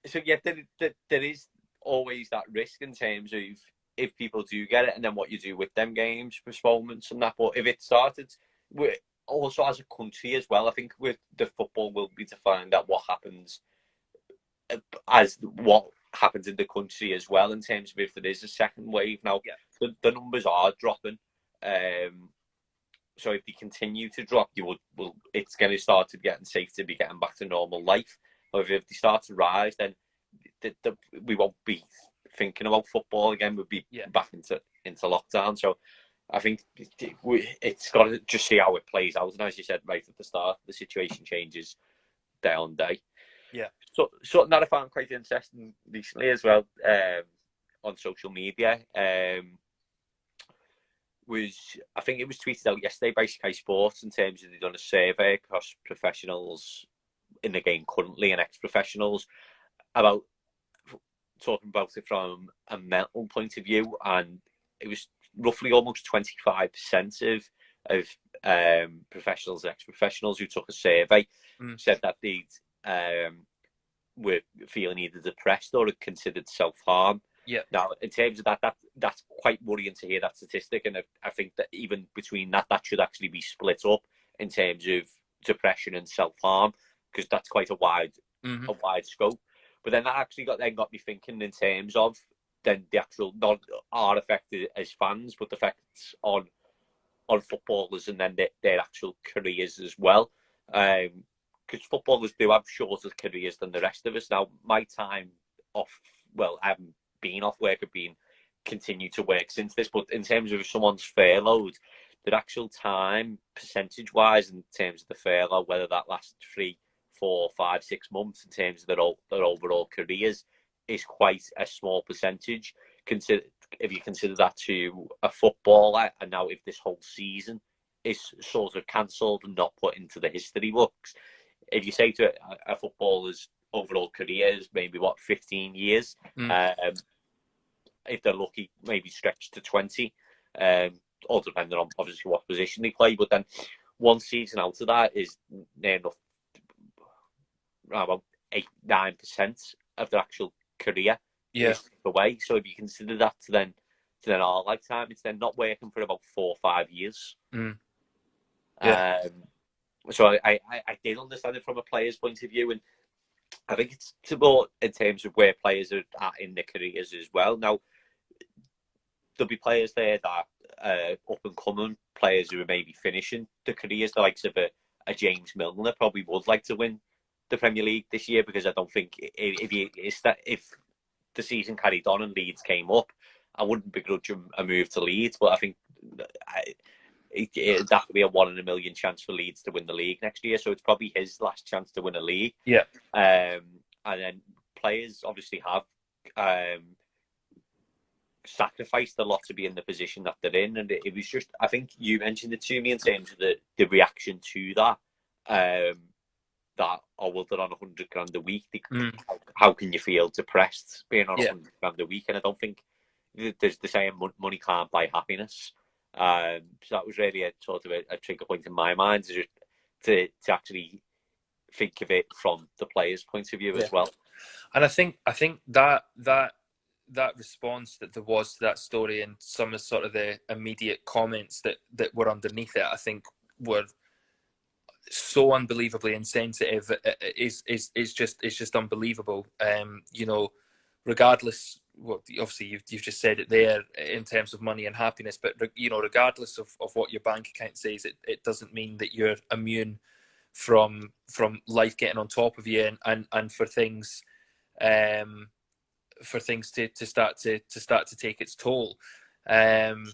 So yeah, there is always that risk in terms of if people do get it and then what you do with them games, postponements and that. But if it started, also as a country as well, I think with the football will be defined at what happens as what happens in the country as well, in terms of if there is a second wave. Now, the numbers are dropping. So if they continue to drop, it's going to start to getting safe to be getting back to normal life. Or if they start to rise, then we won't be thinking about football again. We'll be back into lockdown. So I think it's got to just see how it plays out. And as you said right at the start, the situation changes day on day. Yeah. So something that I found quite interesting recently as well, on social media, I think it was tweeted out yesterday by Sky Sports, in terms of they've done a survey across professionals in the game currently and ex-professionals about talking about it from a mental point of view, and it was roughly almost 25% of professionals and ex-professionals who took a survey said that they'd were feeling either depressed or had considered self-harm. Yeah. Now, in terms of that's quite worrying to hear that statistic, and I think that even between that should actually be split up in terms of depression and self-harm, because that's quite a wide scope. But then that actually got me thinking in terms of then the actual not our effect as fans, but the effects on footballers and then their actual careers as well. Because footballers do have shorter careers than the rest of us. Now, my time off, well, I haven't been off work, I've been continued to work since this, but in terms of someone's furloughed, their actual time, percentage-wise, in terms of the furlough, whether that lasts 3, 4, 5, 6 months, in terms of their overall careers, is quite a small percentage. If you consider that to a footballer, and now if this whole season is sort of cancelled and not put into the history books, if you say to a footballer's overall career is maybe 15 years, if they're lucky, maybe stretched to 20, all depending on obviously what position they play. But then one season out of that is near enough about 8-9% of their actual career away. So if you consider that to then our lifetime, it's then not working for about 4 or 5 years. So I did understand it from a player's point of view, and I think it's more in terms of where players are at in their careers as well. Now, there'll be players there that up and coming players who are maybe finishing the careers, the likes of a James Milner, probably would like to win the Premier League this year, because I don't think if the season carried on and Leeds came up, I wouldn't begrudge him a move to Leeds. But I think that would be a 1 in a million chance for Leeds to win the league next year. So it's probably his last chance to win a league. Yeah. And then players obviously have sacrificed a lot to be in the position that they're in, and it was just, I think you mentioned it to me in terms of the reaction to that. That, oh well, they're on 100 grand a week. How can you feel depressed being on 100 grand a week? And I don't think there's the saying, money can't buy happiness. So that was really a sort of a trigger point in my mind, to actually think of it from the player's point of view as well. And I think that response that there was to that story, and some of sort of the immediate comments that were underneath it, I think were so unbelievably insensitive. Is just unbelievable. You know, regardless, well, obviously you've just said it there in terms of money and happiness, but you know, regardless of what your bank account says, it doesn't mean that you're immune from life getting on top of you, and for things to start to take its toll. And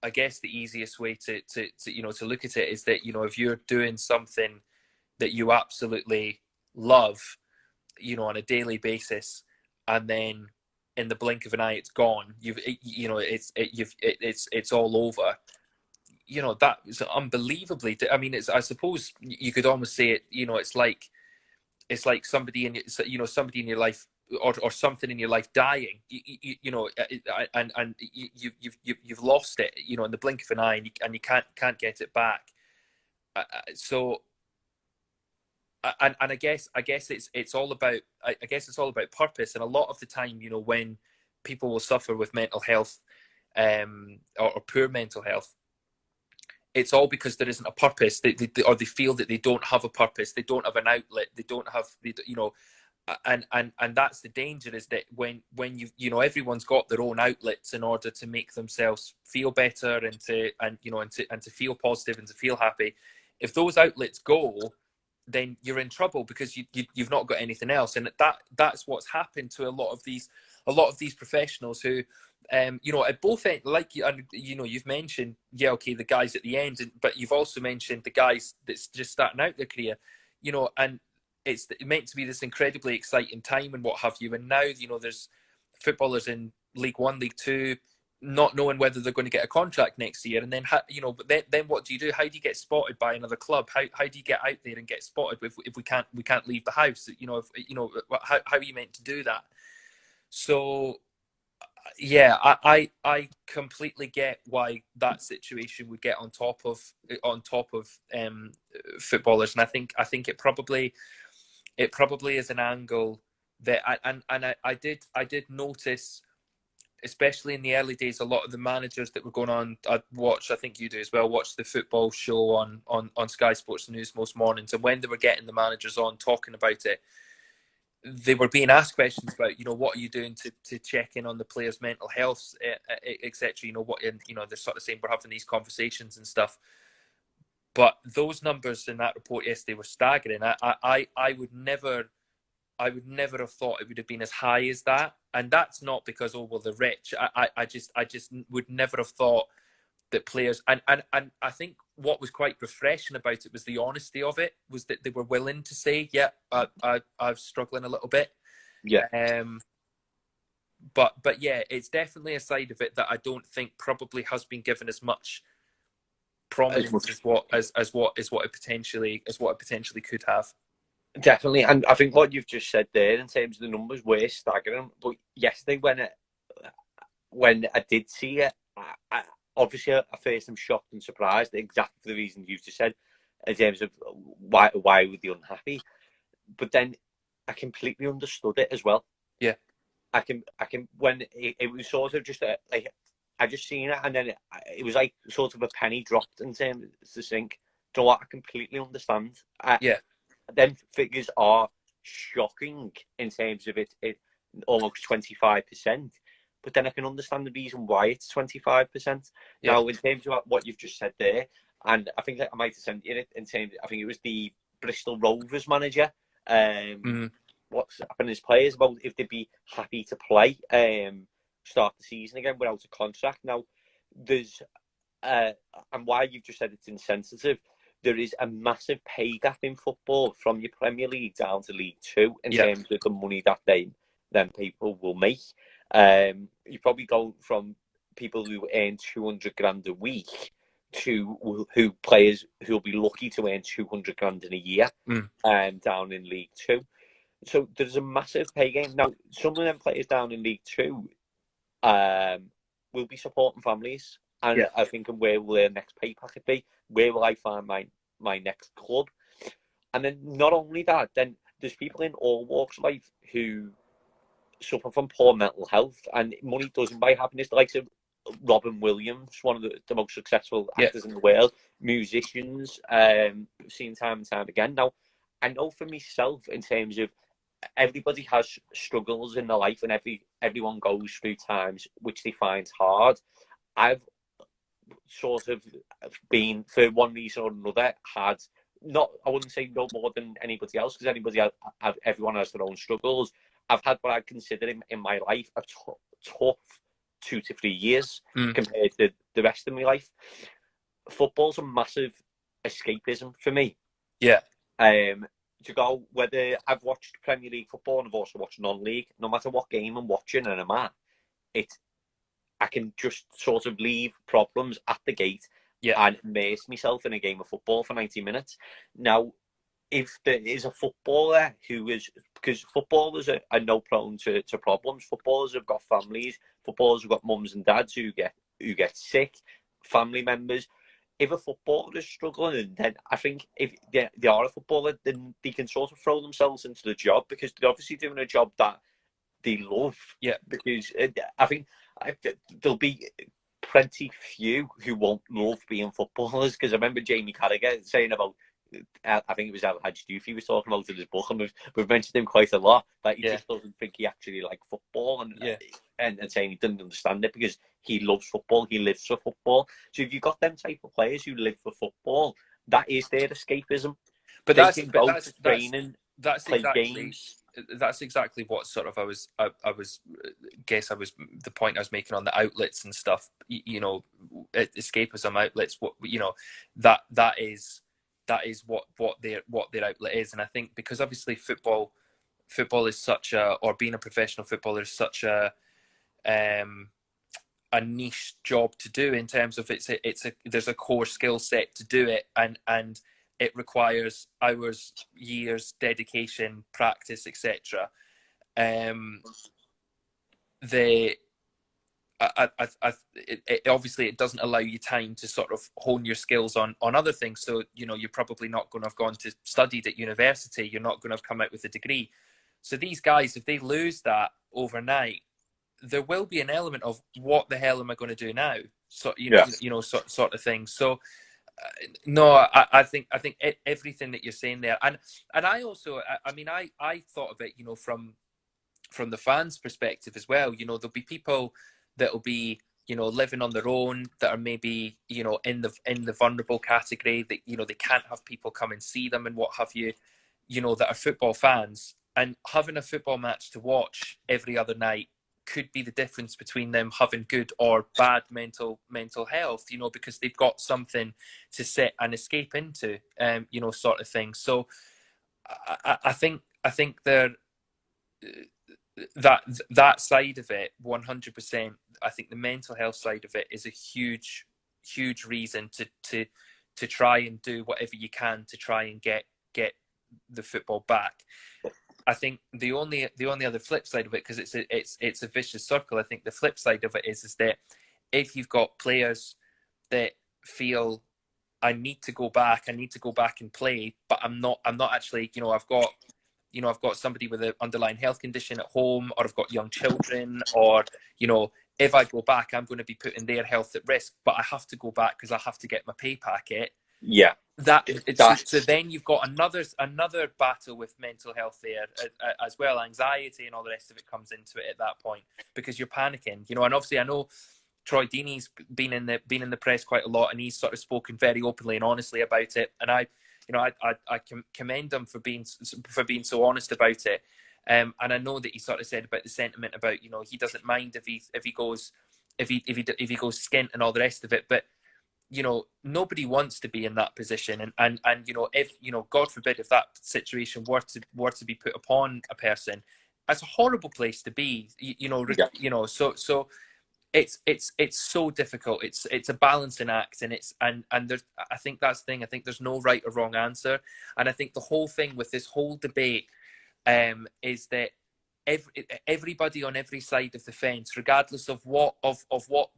I guess the easiest way to you know, to look at it is that, you know, if you're doing something that you absolutely love, you know, on a daily basis, and then in the blink of an eye it's gone, it's all over. You know, that is unbelievably. I mean, I suppose you could almost say it. You know, it's like somebody in your life, or something in your life dying. You know, and you've lost it. You know, in the blink of an eye, and you can't get it back. So, and I guess it's all about purpose. And a lot of the time, you know, when people will suffer with mental health, or poor mental health, it's all because there isn't a purpose. Or they feel that they don't have a purpose. They don't have an outlet. They don't have, you know, and that's the danger, is that when you know, everyone's got their own outlets in order to make themselves feel better, and to feel positive and to feel happy. If those outlets go, then you're in trouble, because you've not got anything else. And that's what's happened to a lot of these professionals who, you know, at both ends, like you know, you've mentioned, the guys at the end, but you've also mentioned the guys that's just starting out their career, you know, and it's meant to be this incredibly exciting time and what have you. And now, you know, there's footballers in League One, League Two, not knowing whether they're going to get a contract next year. And then, you know, but then what do you do? How do you get spotted by another club? How do you get out there and get spotted if we can't leave the house? You know, how are you meant to do that? So, yeah, I completely get why that situation would get on top of footballers, and I think it probably is an angle that I did notice, especially in the early days. A lot of the managers that were going on, I think you do as well, watch the football show on Sky Sports News most mornings, and when they were getting the managers on talking about it, they were being asked questions about, you know, what are you doing to check in on the players' mental health, etc. You know, they're sort of saying we're having these conversations and stuff. But those numbers in that report yesterday were staggering. I would never have thought it would have been as high as that. And that's not because, oh well, they're rich. I just would never have thought that players, and I think what was quite refreshing about it was the honesty of it, was that they were willing to say, yeah, I'm struggling a little bit. Yeah. But yeah, it's definitely a side of it that I don't think probably has been given as much prominence as what it potentially could have. Definitely, and I think what you've just said there in terms of the numbers were staggering. But yesterday, when I did see it, obviously at first I'm shocked and surprised, exactly for the reason you just said, in terms of why were they unhappy. But then I completely understood it as well. Yeah, I can when it was sort of just like, I just seen it, and then it was like sort of a penny dropped in terms of the sink. So what, I completely understand. Yeah. Then figures are shocking in terms of it almost 25%. but then I can understand the reason why it's 25%. Yeah. Now, in terms of what you've just said there, and I think I might have sent you it in terms, I think it was the Bristol Rovers manager. What's happened as players about if they'd be happy to play, start the season again without a contract. Now, there's and why you've just said it's insensitive, there is a massive pay gap in football from your Premier League down to League Two in terms of the money that then people will make. You probably go from people who earn 200 grand a week to players who'll be lucky to earn 200 grand in a year, down in League Two. So there's a massive pay game. Now, some of them players down in League Two will be supporting families. And I think, where will their next pay packet be? Where will I find my next club? And then not only that, then there's people in all walks of life who suffer from poor mental health, and money doesn't buy happiness. The likes of Robin Williams, one of the most successful actors in the world, musicians, seen time and time again. Now, I know for myself, in terms of everybody has struggles in their life, and everyone goes through times which they find hard. I've sort of been, for one reason or another, I wouldn't say no more than anybody else, because everyone has their own struggles. I've had what I consider in my life a tough 2 to 3 years compared to the rest of my life. Football's a massive escapism for me. Yeah. To go, whether I've watched Premier League football and I've also watched non-league, no matter what game I'm watching and I'm at, I can just sort of leave problems at the gate and immerse myself in a game of football for 90 minutes. Now, if there is a footballer because footballers are no prone to problems. Footballers have got families. Footballers have got mums and dads who get sick, family members. If a footballer is struggling, then I think if they are a footballer, then they can sort of throw themselves into the job, because they're obviously doing a job that they love. Yeah. Because I think there'll be plenty few who won't love being footballers. Because I remember Jamie Carragher saying about, I think it was Al Hadj Diouf he was talking about in his book, and we've mentioned him quite a lot, that he just doesn't think he actually liked football, and saying he didn't understand it because he loves football, he lives for football. So if you've got them type of players who live for football, that is their escapism. But that's training, that's play exactly games. That's exactly what sort of I was the point I was making on the outlets and stuff. You know, escapism outlets. What that is what their outlet is. And I think because obviously football is such or being a professional footballer is such a niche job to do, in terms of there's a core skill set to do it, and it requires hours, years, dedication, practice, etc. Obviously it doesn't allow you time to sort of hone your skills on other things. So, you're probably not going to have gone to studied at university. You're not going to have come out with a degree. So these guys, if they lose that overnight, there will be an element of what the hell am I going to do now? So, sort of thing. So, no, I think everything that you're saying there, and I also, I thought of it, from the fans' perspective as well. There'll be people that will be, living on their own, that are maybe, in the vulnerable category, that, they can't have people come and see them and what have you, that are football fans, and having a football match to watch every other night could be the difference between them having good or bad mental health, because they've got something to sit and escape into, sort of thing. So I think there, that side of it, 100%. I think the mental health side of it is a huge reason to try and do whatever you can to try and get the football back. I think the only other flip side of it, because it's a vicious circle, I think the flip side of it is that if you've got players that feel I need to go back and play, but I'm not actually, I've got somebody with an underlying health condition at home, or I've got young children, or, if I go back, I'm going to be putting their health at risk, but I have to go back because I have to get my pay packet. Yeah. So then you've got another battle with mental health there as well. Anxiety and all the rest of it comes into it at that point because you're panicking, you know. And obviously, I know Troy Deeney's been in the press quite a lot, and he's sort of spoken very openly and honestly about it. And I commend him for being so honest about it. And I know that he sort of said about the sentiment about, you know, he doesn't mind if he goes skint and all the rest of it, but you know, nobody wants to be in that position, and you know, if, you know, God forbid, if that situation were to be put upon a person, it's a horrible place to be. You know, you know, so it's so difficult. It's a balancing act, and there's, I think that's the thing. I think there's no right or wrong answer, and I think the whole thing with this whole debate is that everybody on every side of the fence, regardless of what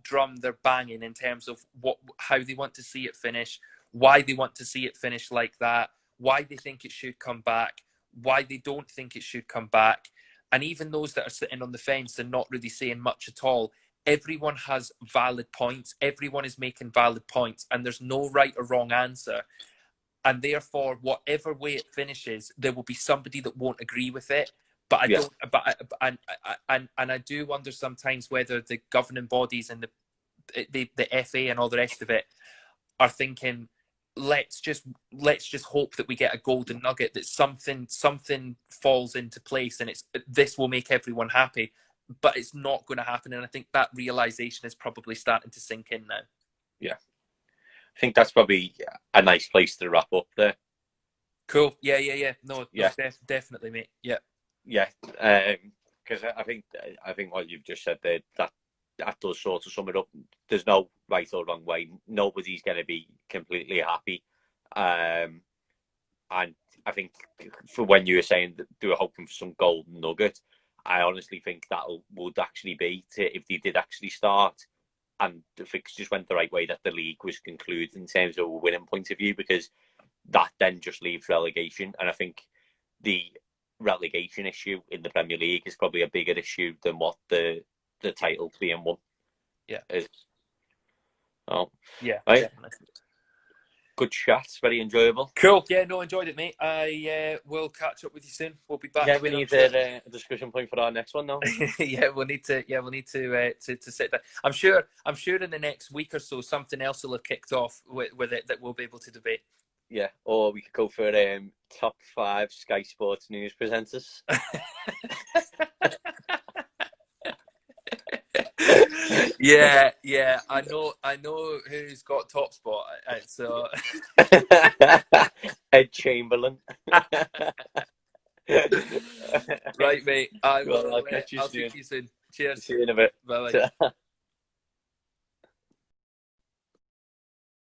drum they're banging in terms of how they want to see it finish, why they want to see it finish like that, why they think it should come back, why they don't think it should come back, and even those that are sitting on the fence and not really saying much at all, everyone has valid points. Everyone is making valid points, and there's no right or wrong answer. And therefore, whatever way it finishes, there will be somebody that won't agree with it. But I don't. But I do wonder sometimes whether the governing bodies and the FA and all the rest of it are thinking, let's just hope that we get a golden nugget, that something falls into place, and this will make everyone happy. But it's not going to happen, and I think that realization is probably starting to sink in now. Yeah, I think that's probably a nice place to wrap up there. Cool. Yeah. No, definitely, mate. Yeah. Yeah, because I think what you've just said there, that does sort of sum it up. There's no right or wrong way. Nobody's going to be completely happy, and I think for when you were saying that they were hoping for some golden nugget, I honestly think that would actually be if they did actually start and the fixtures went the right way, that the league was concluded in terms of a winning point of view, because that then just leaves relegation, and I think the relegation issue in the Premier League is probably a bigger issue than what the title being won is. Oh, yeah, right. Definitely. Good chat, very enjoyable. Cool. Yeah, no, enjoyed it, mate. I will catch up with you soon. We'll be back. Yeah, we need a discussion point for our next one now. Yeah, we'll need to sit down. I'm sure in the next week or so something else will have kicked off with it that we'll be able to debate. Yeah, or we could go for top 5 Sky Sports news presenters. Yeah. I know who's got top spot. So Ed Chamberlain. Right, mate. I'll catch you soon. see you soon. Cheers. See you in a bit. Bye.